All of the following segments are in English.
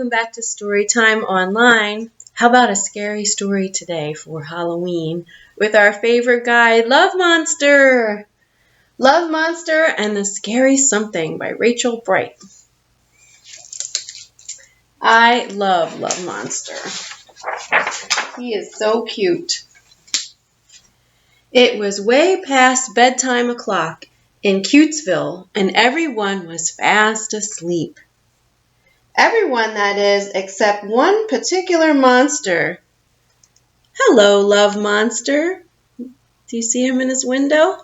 welcome back to Storytime Online. How about a scary story today for Halloween with our favorite guy, Love Monster? Love Monster and the Scary Something by Rachel Bright. I love Love Monster. He is so cute. It was way past bedtime o'clock in Cutesville, and everyone was fast asleep. Everyone, that is, except one particular monster. Hello, Love Monster. Do you see him in his window?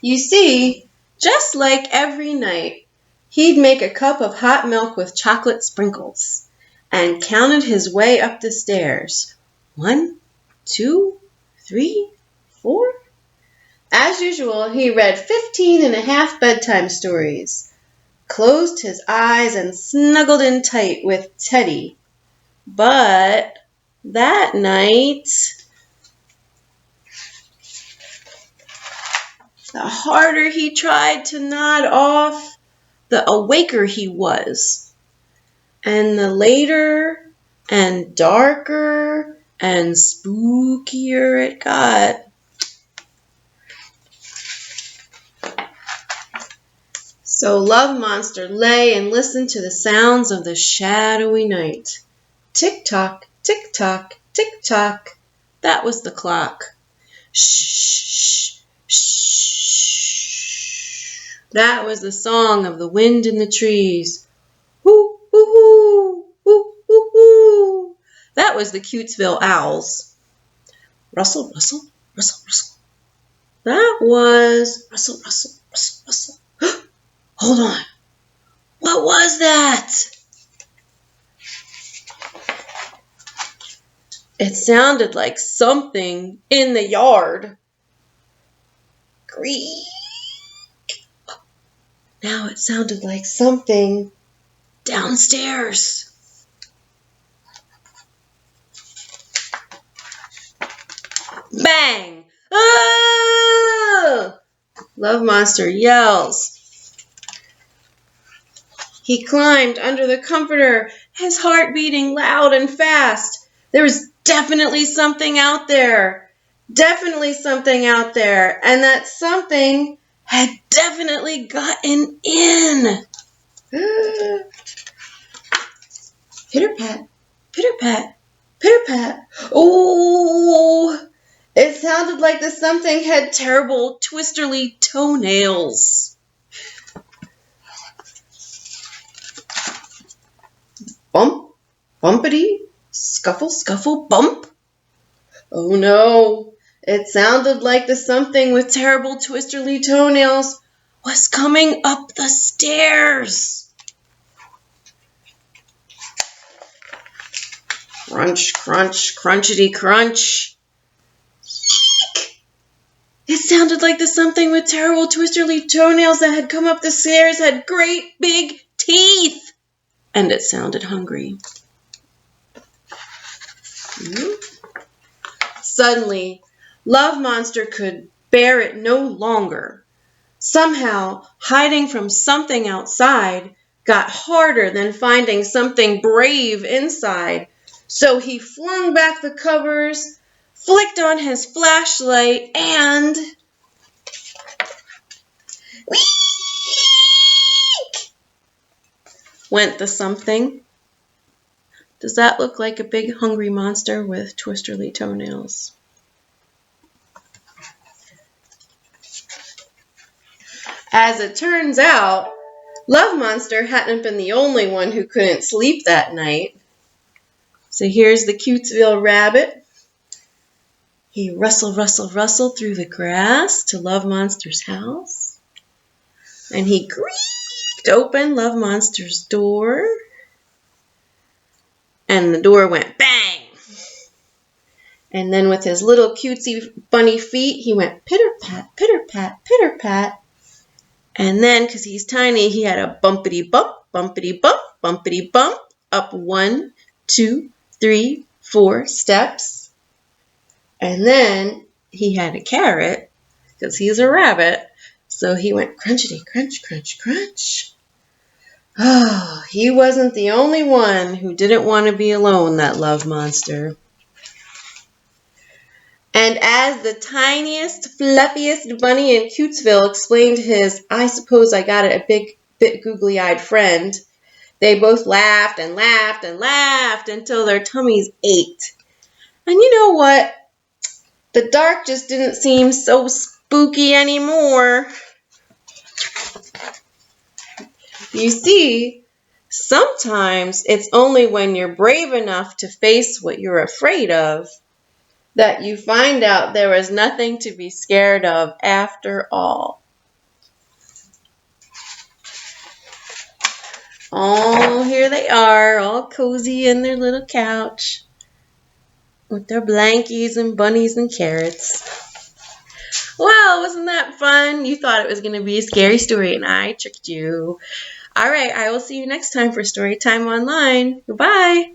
You see, just like every night, he'd make a cup of hot milk with chocolate sprinkles and counted his way up the stairs. 1, 2, 3, 4. As usual, he read 15 and a half bedtime stories, closed his eyes, and snuggled in tight with Teddy. But that night, the harder he tried to nod off, the awaker he was. And the later and darker and spookier it got. So Love Monster lay and listened to the sounds of the shadowy night. Tick-tock, tick-tock, tick-tock. That was the clock. Shh, shh, shh. That was the song of the wind in the trees. Hoo, hoo, hoo, hoo, hoo, hoo. That was the Cutesville owls. Rustle, rustle, rustle, rustle. That was rustle, rustle, rustle, rustle. Hold on. What was that? It sounded like something in the yard. Creak. Now it sounded like something downstairs. Bang! Ah! Love Monster yells. He climbed under the comforter, his heart beating loud and fast. There was definitely something out there. Definitely something out there. And that something had definitely gotten in. Pitter-pat, pitter-pat, pitter-pat. Oh, it sounded like the something had terrible, twisterly toenails. Bump, bumpity, scuffle, scuffle, bump. Oh no, it sounded like the something with terrible twisterly toenails was coming up the stairs. Crunch, crunch, crunchity, crunch. It sounded like the something with terrible twisterly toenails that had come up the stairs had great big teeth. And it sounded hungry. Suddenly, Love Monster could bear it no longer. Somehow, hiding from something outside got harder than finding something brave inside. So he flung back the covers, flicked on his flashlight, and... went the something. Does that look like a big hungry monster with twisterly toenails? As it turns out, Love Monster hadn't been the only one who couldn't sleep that night. So here's the Cutesville rabbit. He rustled, rustled, rustled through the grass to Love Monster's house. And he creaked open Love Monster's door. And the door went bang. And then with his little cutesy bunny feet, he went pitter-pat, pitter-pat, pitter-pat. And then, because he's tiny, he had a bumpity-bump, bumpity-bump, bumpity-bump, up 1, 2, 3, 4 steps. And then he had a carrot, because he's a rabbit. So he went crunchity, crunch, crunch, crunch. Oh, he wasn't the only one who didn't want to be alone, that love monster. And as the tiniest, fluffiest bunny in Cutesville explained to his "I suppose I got it" a bit googly-eyed friend, they both laughed and laughed and laughed until their tummies ached. And you know what? The dark just didn't seem so spooky anymore. You see, sometimes it's only when you're brave enough to face what you're afraid of that you find out there was nothing to be scared of after all. Oh, here they are, all cozy in their little couch with their blankies and bunnies and carrots. Well, wasn't that fun? You thought it was going to be a scary story, and I tricked you. All right, I will see you next time for Storytime Online. Goodbye.